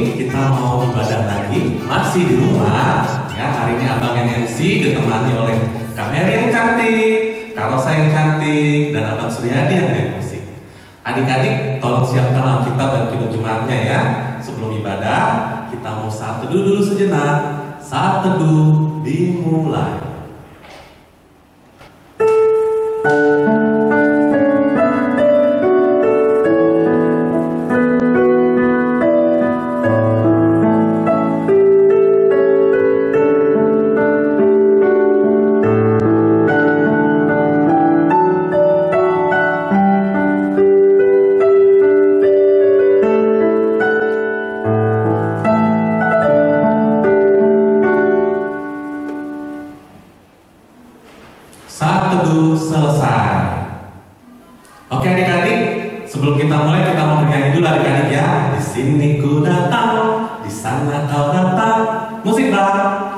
kita mau ibadah lagi, masih di rumah. Ya, hari ini abang yang MC ditemani oleh Kak Mary yang cantik, Kak Rosa yang cantik, dan abang Suryadi yang main musik. Adik-adik, tolong siapkan Alkitab dan Kidung Jumatnya ya. Sebelum ibadah, kita mau saat teduh dulu sejenak. Saat teduh dimulai. Saat teduh selesai. Oke adik-adik, sebelum kita mulai kita mau bernyanyi dulu adik-adik ya. Di sini ku datang, di sana kau datang. Musik bang.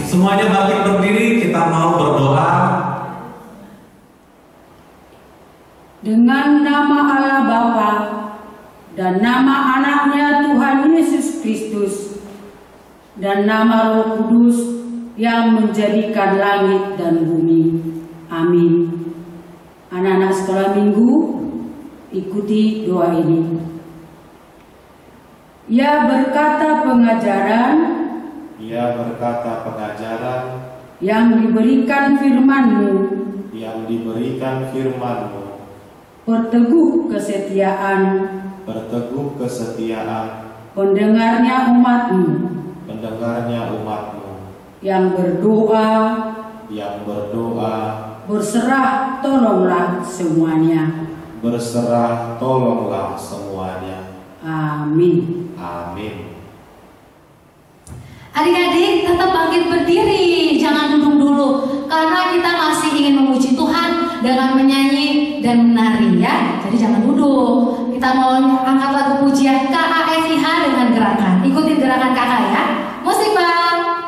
Semuanya bangkit berdiri, kita mau berdoa. Dengan nama Allah Bapa dan nama anaknya Tuhan Yesus Kristus dan nama Roh Kudus yang menjadikan langit dan bumi. Amin. Anak-anak sekolah minggu, ikuti doa ini. Ia berkata pengajaran yang diberikan firman-Mu, berteguh kesetiaan pendengarnya umat-Mu, yang berdoa berserah tolonglah semuanya. Amin. Adik-adik tetap bangkit berdiri, jangan duduk dulu, karena kita masih ingin memuji Tuhan dengan menyanyi dan menari ya. Jadi jangan duduk. Kita mau angkat lagu pujian KASIH dengan gerakan. Ikuti gerakan kakak ya. Musik bang.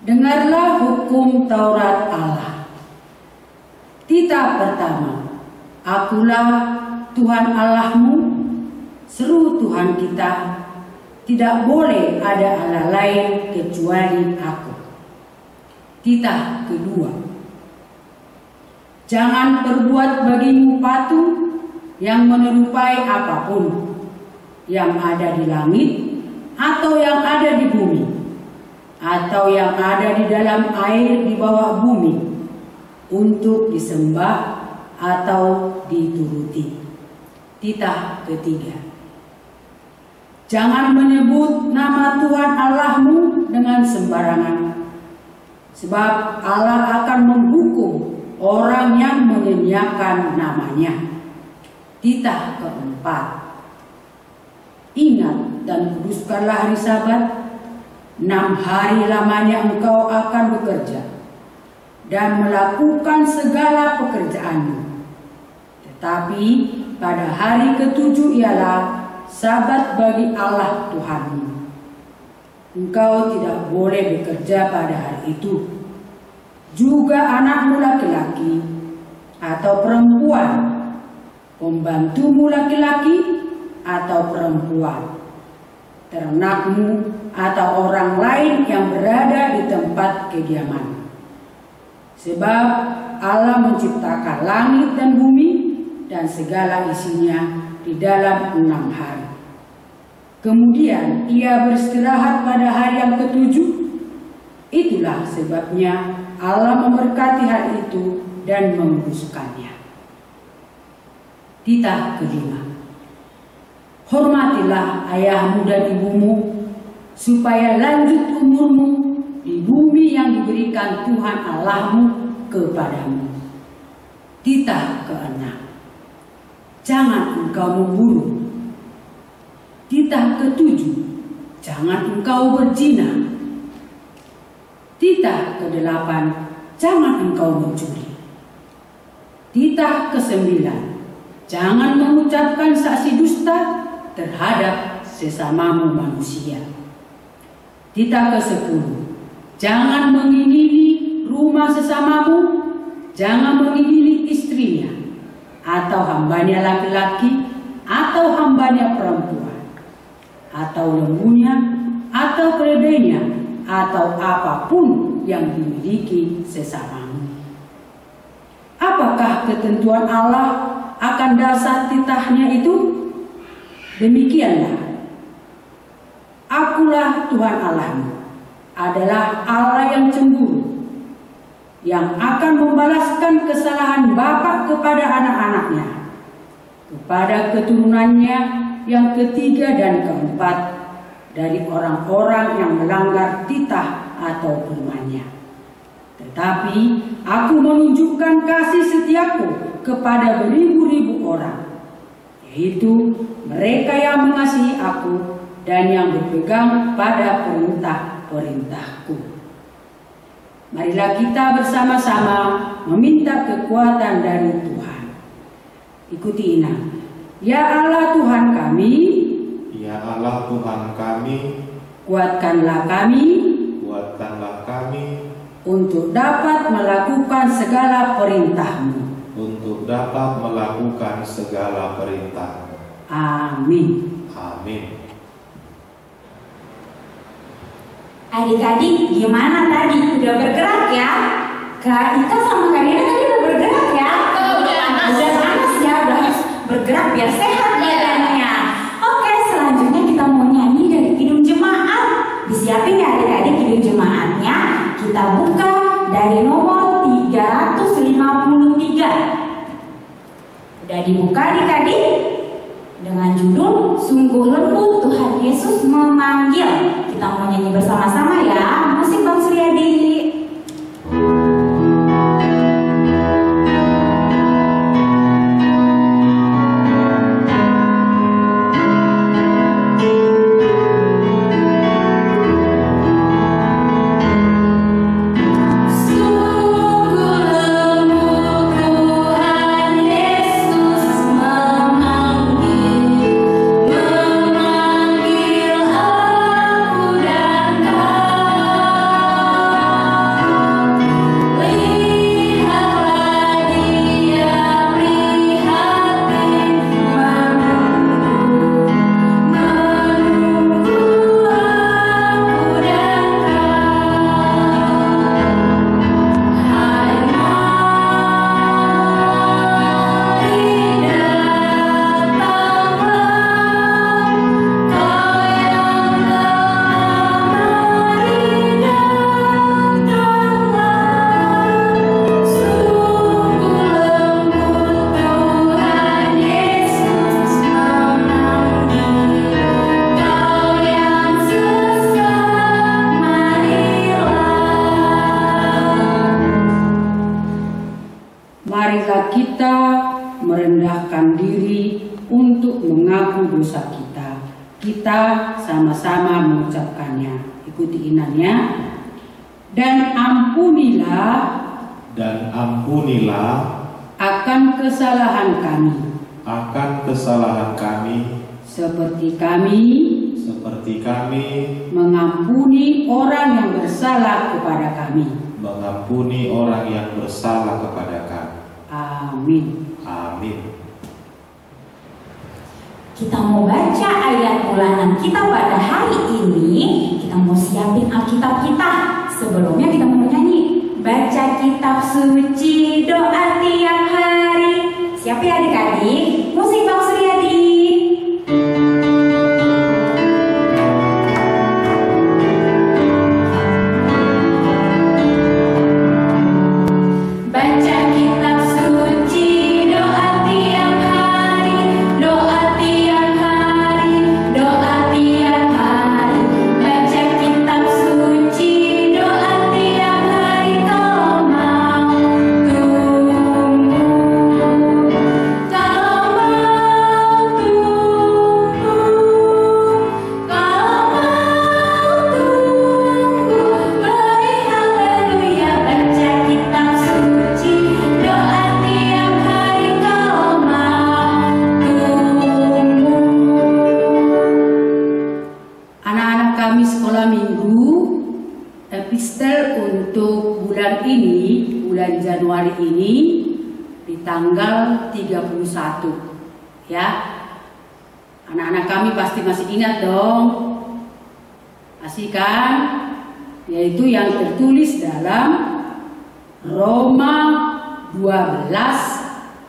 Dengarlah hukum Taurat Allah. Titah pertama, akulah Tuhan Allahmu, seru Tuhan kita, tidak boleh ada Allah lain kecuali Aku. Titah kedua, jangan perbuat bagimu patung yang menyerupai apapun yang ada di langit, atau yang ada di bumi, atau yang ada di dalam air di bawah bumi, untuk disembah atau dituruti. Titah ketiga, jangan menyebut nama Tuhan Allahmu dengan sembarangan, sebab Allah akan menghukum orang yang menyanyiakan namanya. Titah keempat, ingat dan kuduskanlah hari Sabat, 6 hari lamanya engkau akan bekerja dan melakukan segala pekerjaanmu. Tetapi pada hari ke-7 ialah Sabat bagi Allah Tuhanmu. Engkau tidak boleh bekerja pada hari itu. Juga anakmu laki-laki atau perempuan, pembantumu laki-laki atau perempuan, ternakmu atau orang lain yang berada di tempat kediaman. Sebab Allah menciptakan langit dan bumi dan segala isinya di dalam 6 hari. Kemudian Ia beristirahat pada hari yang ke-7. Itulah sebabnya Allah memberkati hari itu dan menguduskannya. Titah kelima, hormatilah ayahmu dan ibumu, supaya lanjut umurmu di bumi yang diberikan Tuhan Allahmu kepadamu. Titah keenam, jangan engkau membunuh. Titah ke-7, jangan engkau berzina. Titah ke-8, jangan engkau mencuri. Titah ke-9, jangan mengucapkan saksi dusta terhadap sesamamu manusia. Titah ke-10, jangan mengingini rumah sesamamu, jangan mengingini istrinya, atau hambanya laki-laki, atau hambanya perempuan, atau lembunya, atau keledainya, atau apapun yang dimiliki sesamamu. Apakah ketentuan Allah akan dasar titahnya itu? Demikianlah, Akulah Tuhan Allahmu, adalah Allah yang cemburu, yang akan membalaskan kesalahan bapa kepada anak-anaknya, kepada keturunannya yang ketiga dan keempat dari orang-orang yang melanggar titah atau firman-Nya. Tetapi Aku menunjukkan kasih setiaku kepada beribu-ribu orang, yaitu mereka yang mengasihi Aku dan yang berpegang pada perintah-perintahku. Marilah kita bersama-sama meminta kekuatan dari Tuhan. Ikuti Inang. Ya Allah Tuhan kami, Ya Allah Tuhan kami, kuatkanlah kami untuk dapat melakukan segala perintah-Mu. Amin. Amin. Adik-adik, gimana tadi? Udah bergerak ya? Kak Ika sama Kak Dina tadi udah bergerak ya? Udah panas ya, udah harus bergerak biar sehat badannya. Oke, selanjutnya kita mau nyanyi dari Kidung Jemaat. Disiapin ya adik-adik Kidung Jemaatnya. Kita buka dari nomor 353. Udah dibuka adik-adik? Dengan judul Sungguh Lembut Tuhan Yesus Memanggil. Kita mau nyanyi bersama-sama ya. Musik Bang Suryadi. Memanggil aku dan kau. untuk mengaku dosa kita. Kita sama-sama mengucapkannya. Ikuti inannya. Dan ampunilah akan kesalahan kami seperti kami mengampuni orang yang bersalah kepada kami. Amin. Amin. Kita mau baca ayat bulanan kita pada hari ini. Kita mau siapin Alkitab kita. Sebelumnya kita mau nyanyi. Baca kitab suci, doa tiap hari. Siapa ya adik-adik? Musik Bang Suryadi. Januari ini di tanggal 31 ya. Anak-anak kami pasti masih ingat dong. Masih kan? Yaitu yang tertulis dalam Roma 12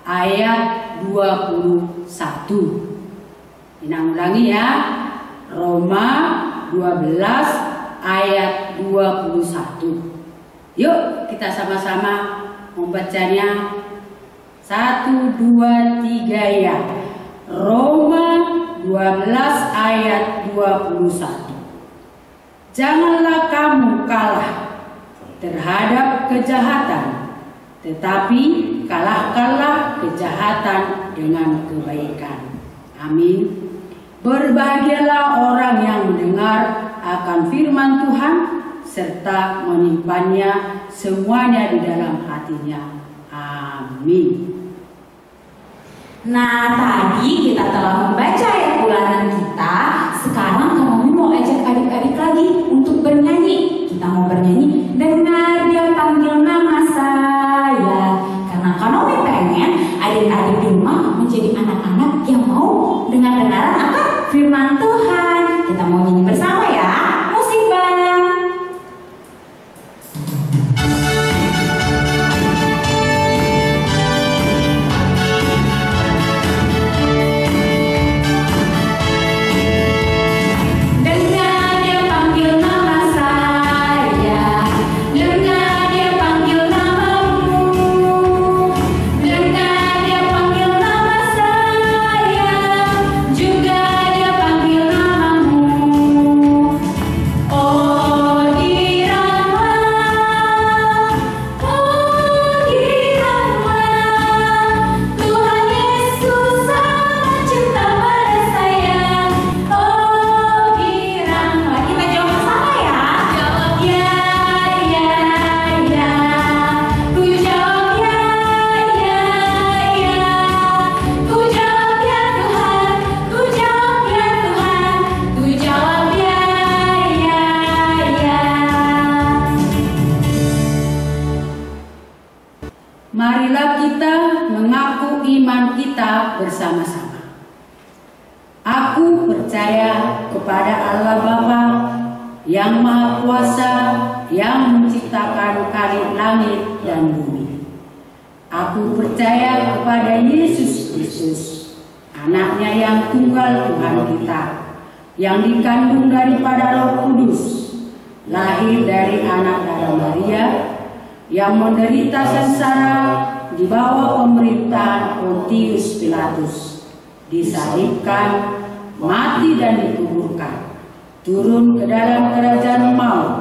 ayat 21. Inang ulangi ya. Roma 12 ayat 21. Yuk kita sama-sama membacanya. 1, 2, 3 ya. Roma 12 ayat 21. Janganlah kamu kalah terhadap kejahatan, tetapi kalahkanlah kejahatan dengan kebaikan. Amin. Berbahagialah orang yang mendengar akan firman Tuhan serta menyimpannya semuanya di dalam hatinya. Amin. Nah, tadi kita telah membaca ayat bulanan kita. Sekarang kami mau ajak adik-adik lagi untuk bernyanyi. Kita mau bernyanyi, dengar dia panggil nama saya. Karena kami pengen adik-adik di rumah menjadi anak-anak yang mau dengar-dengaran akan firman Tuhan. Kita mau nyanyi bersama ya. Musik Bang. Marilah kita mengaku iman kita bersama-sama. Aku percaya kepada Allah Bapa yang Maha Kuasa, yang menciptakan langit dan bumi. Aku percaya kepada Yesus Kristus, anaknya yang tunggal Tuhan kita, yang dikandung daripada Roh Kudus, lahir dari anak darah Maria, yang menderita sengsara di bawah pemerintahan Pontius Pilatus, disalibkan, mati dan dikuburkan, turun ke dalam kerajaan maut,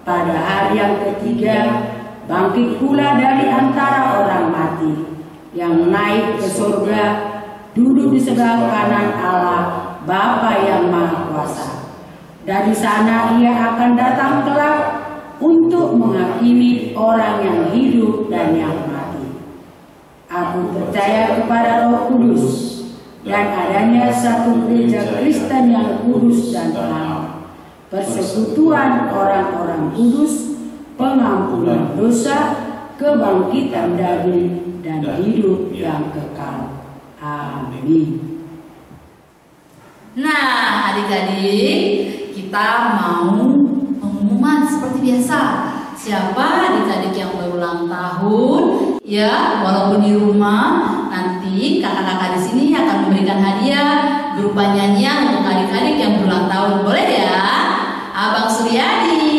pada hari yang ketiga bangkit pula dari antara orang mati, yang naik ke surga, duduk di sebelah kanan Allah Bapa yang Maha Kuasa. Dari sana ia akan datang kelak untuk menghakimi orang yang hidup dan yang mati. Aku percaya kepada Roh Kudus dan adanya satu gereja Kristen yang kudus dan benar, persekutuan orang-orang kudus, pengampunan dosa, kebangkitan daging, dan hidup yang kekal. Amin. Nah, adik-adik, kita mau pengumuman seperti biasa. Siapa adik-adik yang berulang tahun, ya, walaupun di rumah, nanti kakak-kakak di sini akan memberikan hadiah berupa nyanyian untuk adik-adik yang berulang tahun. Boleh ya? Abang Suryadi.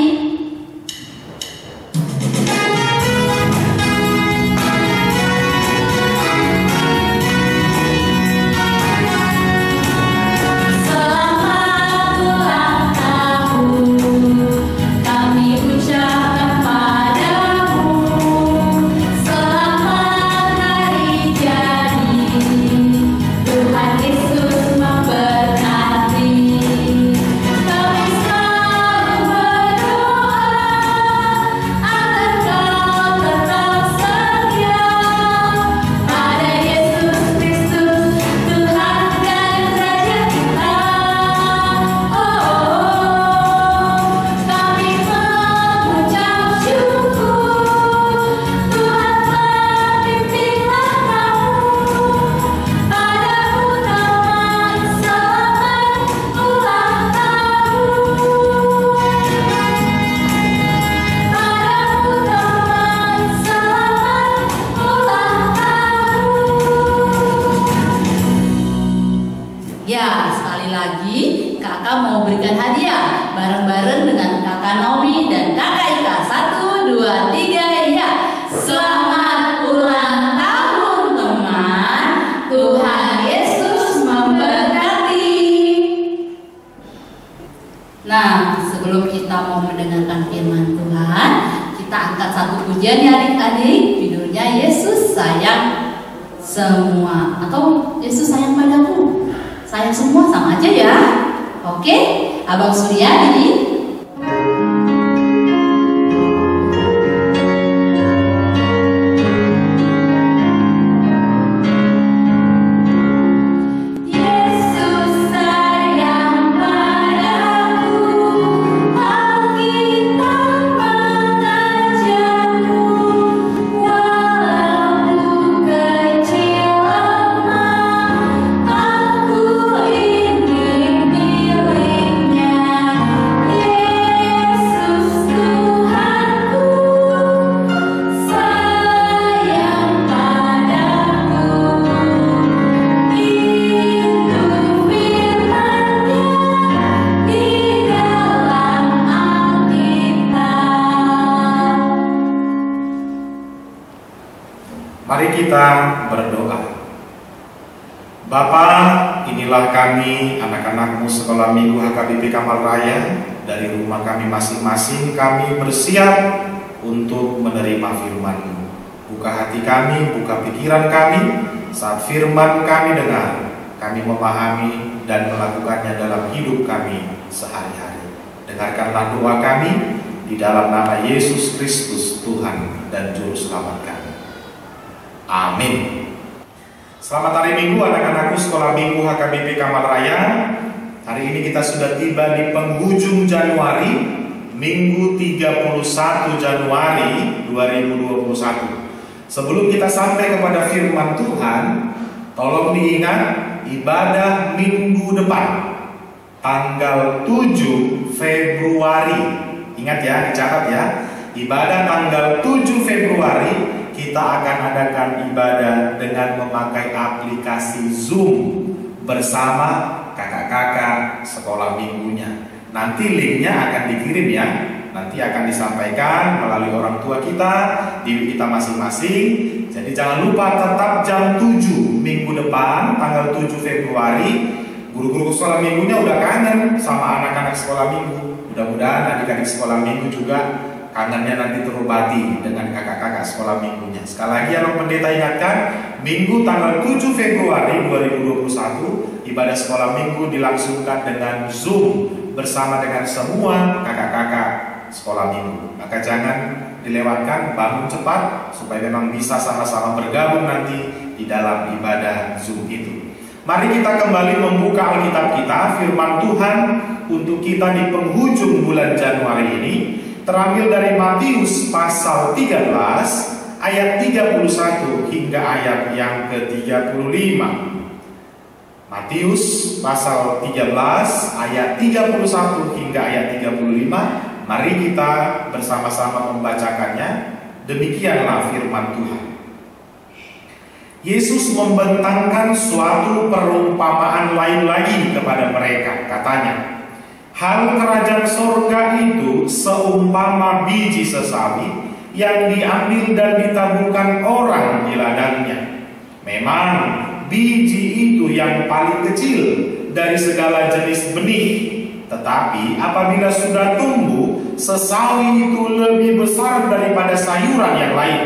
Nah, sebelum kita mau mendengarkan firman Tuhan, kita angkat satu pujian ya adik-adik. Judulnya Yesus sayang semua, atau Yesus sayang padaku. Sayang semua sama aja ya. Oke, Abang Suryadi. Mari kita berdoa. Bapa, inilah kami, anak-anakmu sekolah minggu HKBP Kamal Raya. Dari rumah kami masing-masing, kami bersiap untuk menerima firman-Mu. Buka hati kami, buka pikiran kami, saat firman kami dengar, kami memahami dan melakukannya dalam hidup kami sehari-hari. Dengarkanlah doa kami, di dalam nama Yesus Kristus, Tuhan dan Juru Selamat kami. Amin. Selamat hari Minggu anak-anakku sekolah minggu HKBP Kamal Raya. Hari ini kita sudah tiba di penghujung Januari, Minggu 31 Januari 2021. Sebelum kita sampai kepada firman Tuhan, tolong diingat ibadah minggu depan, tanggal 7 Februari. Ingat ya, dicatat ya. Ibadah tanggal 7 Februari kita akan adakan ibadah dengan memakai aplikasi Zoom bersama kakak-kakak sekolah minggunya. Nanti linknya akan dikirim ya. Nanti akan disampaikan melalui orang tua kita, diri kita masing-masing. Jadi jangan lupa tetap jam 7 minggu depan, tanggal 7 Februari. Guru-guru sekolah minggunya udah kangen sama anak-anak sekolah minggu. Mudah-mudahan adik-adik sekolah minggu juga kangennya nanti terobati dengan kakak-kakak sekolah minggunya. Sekali lagi yang pendeta ingatkan, Minggu tanggal 7 Februari 2021, ibadah sekolah minggu dilangsungkan dengan Zoom bersama dengan semua kakak-kakak sekolah minggu. Maka jangan dilewatkan, bangun cepat supaya memang bisa sama-sama bergabung nanti di dalam ibadah Zoom itu. Mari kita kembali membuka Alkitab kita, firman Tuhan untuk kita di penghujung bulan Januari ini, terambil dari Matius pasal 13 ayat 31 hingga ayat yang ke-35. Matius pasal 13 ayat 31 hingga ayat 35. Mari kita bersama-sama membacakannya. Demikianlah firman Tuhan. Yesus membentangkan suatu perumpamaan lain lagi kepada mereka. Katanya, hal kerajaan sorga itu seumpama biji sesawi yang diambil dan ditaburkan orang di ladangnya. Memang biji itu yang paling kecil dari segala jenis benih, tetapi apabila sudah tumbuh, sesawi itu lebih besar daripada sayuran yang lain,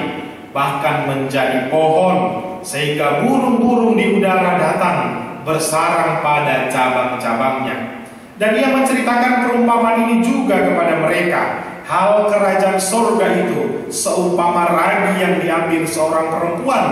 bahkan menjadi pohon, sehingga burung-burung di udara datang bersarang pada cabang-cabangnya. Dan ia menceritakan perumpamaan ini juga kepada mereka. Hal kerajaan sorga itu seumpama ragi yang diambil seorang perempuan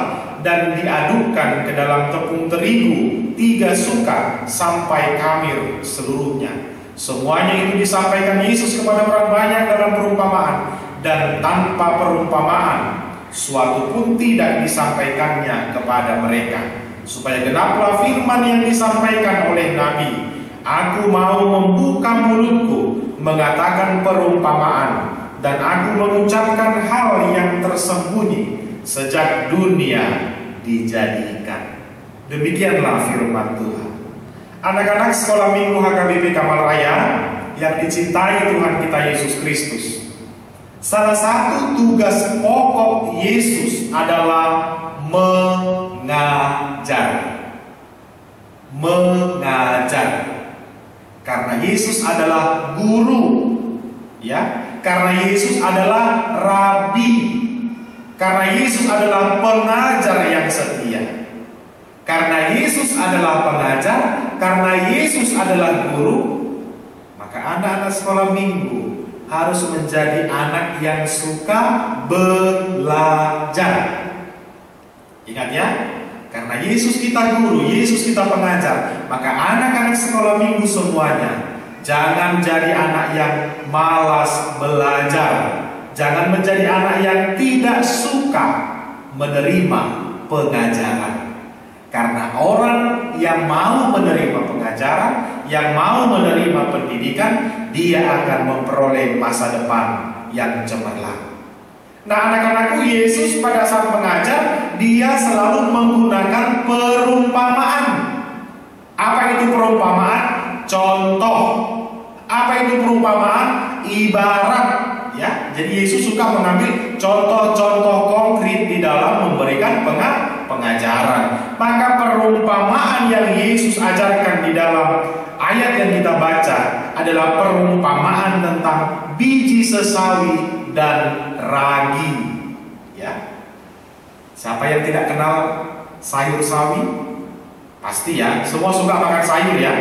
dan diadukkan ke dalam tepung terigu 3 suka sampai khamir seluruhnya. Semuanya itu disampaikan Yesus kepada orang banyak dalam perumpamaan, dan tanpa perumpamaan suatu pun tidak disampaikannya kepada mereka, supaya genaplah firman yang disampaikan oleh Nabi, aku mau membuka mulutku mengatakan perumpamaan, dan aku mengucapkan hal yang tersembunyi sejak dunia dijadikan. Demikianlah firman Tuhan. Anak-anak sekolah minggu HKBP Kamal Raya yang dicintai Tuhan kita Yesus Kristus, salah satu tugas pokok Yesus adalah mengajar. Mengajar. Karena Yesus adalah guru, ya. Karena Yesus adalah rabi. Karena Yesus adalah pengajar yang setia. Karena Yesus adalah pengajar, karena Yesus adalah guru, maka anak-anak sekolah minggu harus menjadi anak yang suka belajar. Ingat ya, karena Yesus kita guru, Yesus kita pengajar, maka anak-anak sekolah minggu semuanya jangan jadi anak yang malas belajar. Jangan menjadi anak yang tidak suka menerima pengajaran. Karena orang yang mau menerima pengajaran, yang mau menerima pendidikan, dia akan memperoleh masa depan yang cemerlang. Nah, anak-anakku, Yesus pada saat mengajar, dia selalu menggunakan perumpamaan. Apa itu perumpamaan? Contoh. Apa itu perumpamaan? Ibarat. Ya, jadi Yesus suka mengambil contoh-contoh konkret di dalam memberikan pengajaran. Maka perumpamaan yang Yesus ajarkan di dalam ayat yang kita baca adalah perumpamaan tentang biji sesawi dan ragi. Ya, siapa yang tidak kenal sayur sawi? Pasti ya, semua suka makan sayur ya.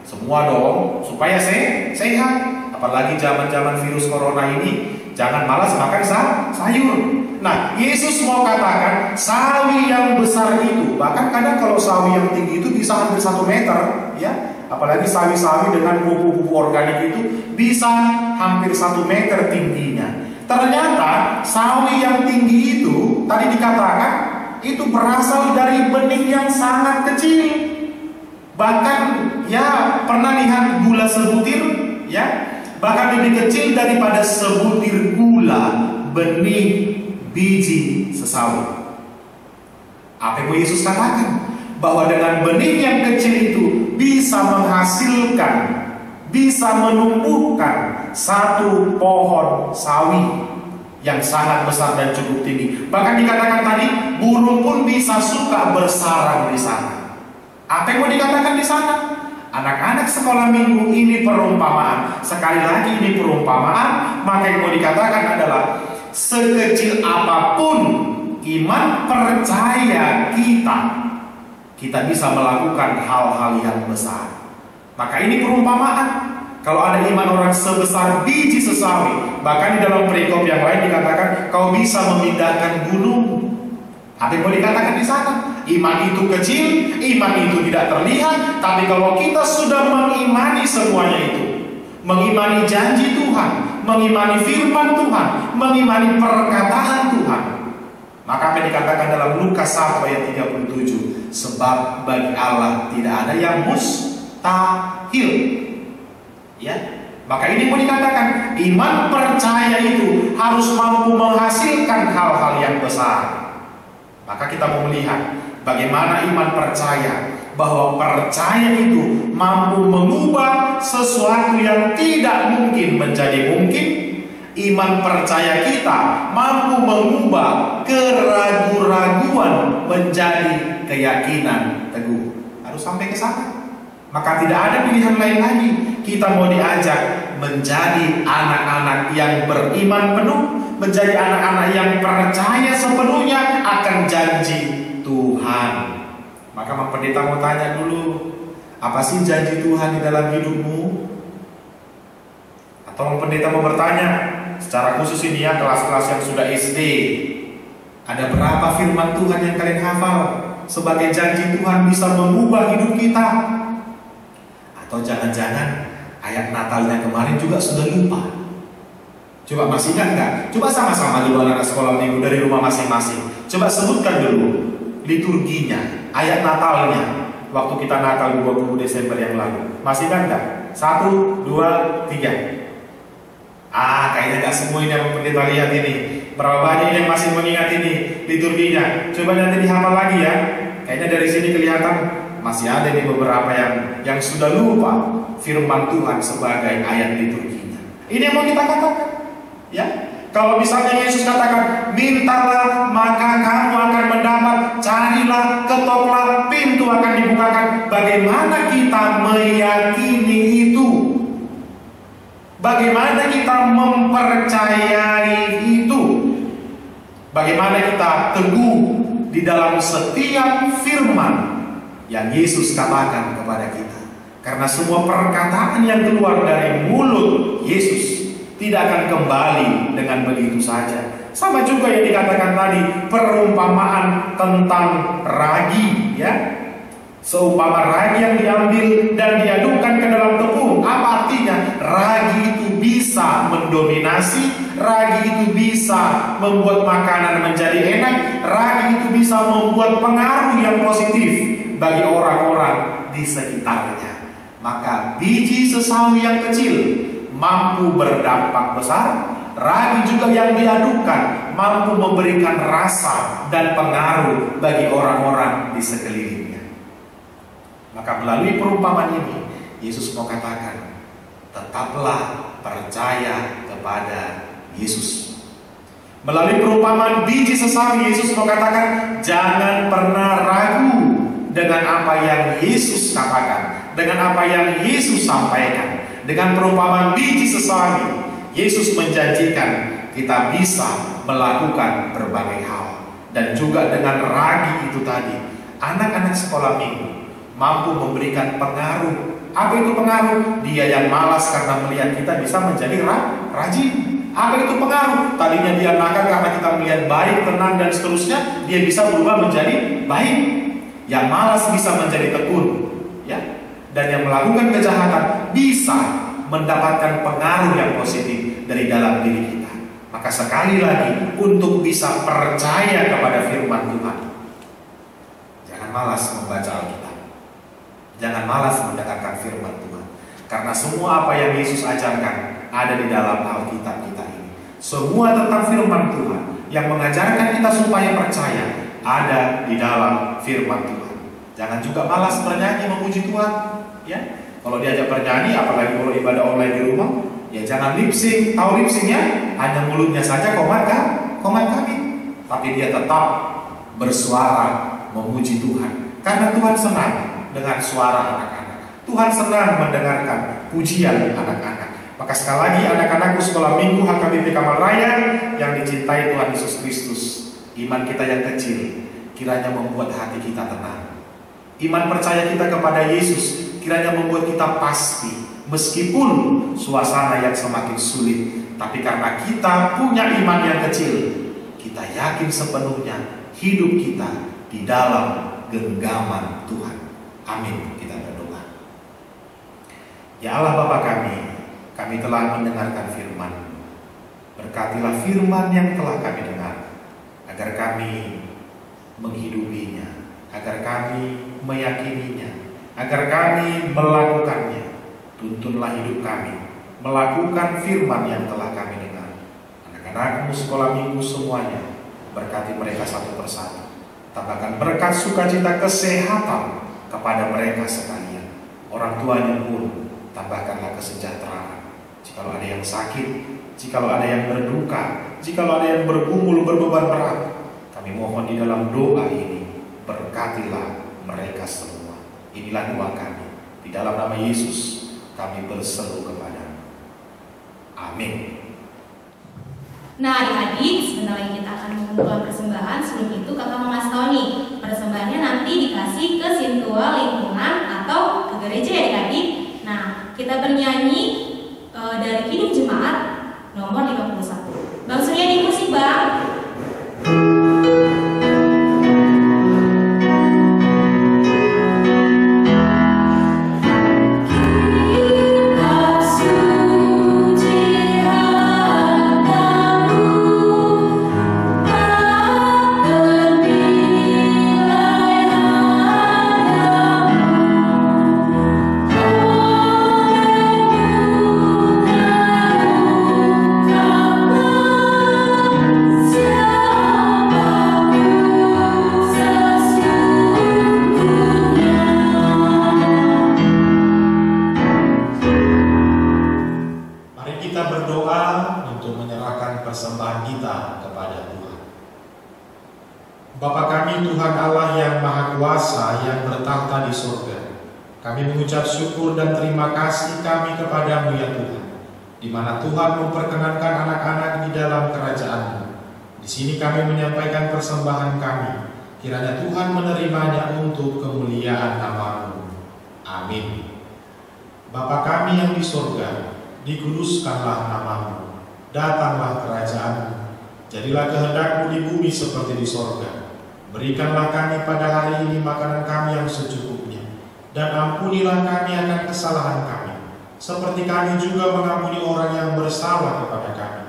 Semua dong, supaya sehat. Apalagi zaman-zaman virus corona ini, jangan malas makan sayur. Nah, Yesus mau katakan sawi yang besar itu, bahkan kadang kalau sawi yang tinggi itu bisa hampir 1 meter, ya. Apalagi sawi-sawi dengan pupuk-pupuk organik itu bisa hampir 1 meter tingginya. Ternyata sawi yang tinggi itu tadi dikatakan itu berasal dari benih yang sangat kecil. Bahkan ya pernah lihat gula sebutir, ya. Bahkan lebih kecil daripada sebutir gula benih biji sesawi. Apa yang Yesus katakan? Bahwa dengan benih yang kecil itu bisa menghasilkan, bisa menumbuhkan satu pohon sawi yang sangat besar dan cukup tinggi. Bahkan dikatakan tadi, burung pun bisa suka bersarang di sana. Apa yang mau dikatakan di sana? Anak-anak sekolah minggu, ini perumpamaan. Sekali lagi ini perumpamaan. Maka yang mau dikatakan adalah sekecil apapun iman percaya kita bisa melakukan hal-hal yang besar. Maka ini perumpamaan. Kalau ada iman orang sebesar biji sesawi, bahkan di dalam perikop yang lain dikatakan kau bisa memindahkan gunung. Apa yang mau dikatakan di sana? Iman itu kecil, iman itu tidak terlihat, tapi kalau kita sudah mengimani semuanya itu, mengimani janji Tuhan, mengimani firman Tuhan, mengimani perkataan Tuhan, maka apa yang dikatakan dalam Lukas 1 ayat 37, sebab bagi Allah tidak ada yang mustahil. Ya, maka ini mau dikatakan iman percaya itu harus mampu menghasilkan hal-hal yang besar. Maka kita mau melihat bagaimana iman percaya, bahwa percaya itu mampu mengubah sesuatu yang tidak mungkin menjadi mungkin. Iman percaya kita mampu mengubah keraguan-raguan menjadi keyakinan teguh. Harus sampai ke sana. Maka tidak ada pilihan lain lagi. Kita mau diajak menjadi anak-anak yang beriman penuh, menjadi anak-anak yang percaya sepenuhnya akan janji Tuhan. Maka Mang Pendeta mau tanya dulu, apa sih janji Tuhan di dalam hidupmu? Atau Mang Pendeta mau bertanya, secara khusus ini ya, kelas-kelas yang sudah SD, ada berapa firman Tuhan yang kalian hafal sebagai janji Tuhan bisa mengubah hidup kita? Atau jangan-jangan ayat Natalnya kemarin juga sudah lupa? Coba masih ingat nggak? Coba sama-sama dulu anak sekolah minggu dari rumah masing-masing. Coba sebutkan dulu liturginya, ayat Natalnya waktu kita Natal 20 Desember yang lalu. Masih ingat nggak? 1, 2, 3. Kayaknya nggak semua ini yang pendeta lihat ini. Berapa banyak yang masih mengingat ini liturginya? Coba nanti dihafal lagi ya. Kayaknya dari sini kelihatan masih ada nih beberapa yang sudah lupa firman Tuhan sebagai ayat liturginya. Ini yang mau kita katakan, ya. Kalau misalnya Yesus katakan, mintalah maka kamu akan mendapat, carilah, ketoklah, pintu akan dibukakan. Bagaimana kita meyakini itu? Bagaimana kita mempercayai itu? Bagaimana kita teguh di dalam setiap firman yang Yesus katakan kepada kita? Karena semua perkataan yang keluar dari mulut Yesus tidak akan kembali dengan begitu saja. Sama juga yang dikatakan tadi, perumpamaan tentang ragi, ya. Seumpama ragi yang diambil dan diadukkan ke dalam tepung. Apa artinya? Ragi itu bisa mendominasi, ragi itu bisa membuat makanan menjadi enak, ragi itu bisa membuat pengaruh yang positif bagi orang-orang di sekitarnya. Maka biji sesawi yang kecil mampu berdampak besar, ragi juga yang diadukkan mampu memberikan rasa dan pengaruh bagi orang-orang di sekelilingnya. Maka melalui perumpamaan ini Yesus mau katakan, tetaplah percaya kepada Yesus. Melalui perumpamaan biji sesawi Yesus mau katakan, jangan pernah ragu dengan apa yang Yesus katakan, dengan apa yang Yesus sampaikan. Dengan perumpamaan biji sesawi, Yesus menjanjikan kita bisa melakukan berbagai hal. Dan juga dengan ragi itu tadi, anak-anak sekolah minggu mampu memberikan pengaruh. Apa itu pengaruh? Dia yang malas karena melihat kita bisa menjadi rajin. Apa itu pengaruh? Tadinya dia nakal karena kita melihat baik, tenang, dan seterusnya, dia bisa berubah menjadi baik. Yang malas bisa menjadi tekun, ya. Dan yang melakukan kejahatan bisa mendapatkan pengaruh yang positif dari dalam diri kita. Maka sekali lagi, untuk bisa percaya kepada firman Tuhan, jangan malas membaca Alkitab, jangan malas mendengarkan firman Tuhan. Karena semua apa yang Yesus ajarkan ada di dalam Alkitab kita ini. Semua tentang firman Tuhan yang mengajarkan kita supaya percaya ada di dalam firman Tuhan. Jangan juga malas bernyanyi memuji Tuhan, ya. Kalau diajak bernyanyi, apalagi kalau ibadah online di rumah, ya jangan lip sync. Tahu lip sync ya? Hanya mulutnya saja komat kami, tapi dia tetap bersuara memuji Tuhan. Karena Tuhan senang dengan suara anak-anak. Tuhan senang mendengarkan pujian anak-anak. Maka sekali lagi anak-anakku sekolah minggu HKBP Kamal Raya yang dicintai Tuhan Yesus Kristus, iman kita yang kecil kiranya membuat hati kita tenang. Iman percaya kita kepada Yesus kiranya membuat kita pasti, meskipun suasana yang semakin sulit, tapi karena kita punya iman yang kecil, kita yakin sepenuhnya hidup kita di dalam genggaman Tuhan. Amin. Kita berdoa. Ya Allah Bapa kami telah mendengarkan firman. Berkatilah firman yang telah kami dengar, agar kami menghidupinya, agar kami meyakininya, agar kami melakukannya. Tuntunlah hidup kami melakukan firman yang telah kami dengar. Anak-anakmu sekolah minggu semuanya, berkati mereka satu persatu. Tambahkan berkat sukacita kesehatan kepada mereka sekalian. Orang tuanya pun tambahkanlah kesejahteraan. Jikalau ada yang sakit, jikalau ada yang berduka, jikalau ada yang bergumul berbeban berat, kami mohon di dalam doa ini, berkatilah mereka semua. Inilah doa kami. Di dalam nama Yesus kami berseru kepada-Mu. Amin. Nah adik-adik, sebentar lagi kita akan mengumpulkan persembahan. Sebelum itu kakak mau ngasih tau nih, persembahannya nanti dikasih ke sintua lingkungan atau ke gereja ya adik-adik. Nah kita bernyanyi dari Kidung Jemaat nomor 51. Bang Suryadi musik bang. Kami mengucap syukur dan terima kasih kami kepada-Mu ya Tuhan, di mana Tuhan memperkenankan anak-anak di dalam kerajaan-Mu. Di sini kami menyampaikan persembahan kami, kiranya Tuhan menerimanya untuk kemuliaan nama-Mu. Amin. Bapa kami yang di sorga, dikuduskanlah nama-Mu, datanglah kerajaan-Mu, jadilah kehendak-Mu di bumi seperti di sorga. Berikanlah kami pada hari ini makanan kami yang secukupnya, dan ampunilah kami akan kesalahan kami, seperti kami juga mengampuni orang yang bersalah kepada kami.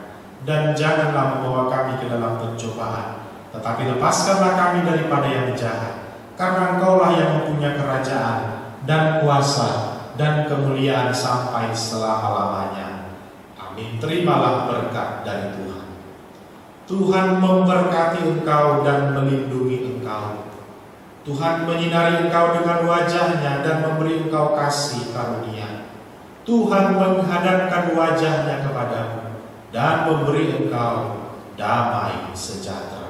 Dan janganlah membawa kami ke dalam pencobaan, tetapi lepaskanlah kami daripada yang jahat. Karena Engkaulah yang mempunyai kerajaan, dan kuasa, dan kemuliaan sampai selama-lamanya. Amin. Terimalah berkat dari Tuhan. Tuhan memberkati engkau dan melindungi engkau. Tuhan menyinari engkau dengan wajah-Nya dan memberi engkau kasih karunia. Tuhan menghadapkan wajah-Nya kepadamu dan memberi engkau damai sejahtera.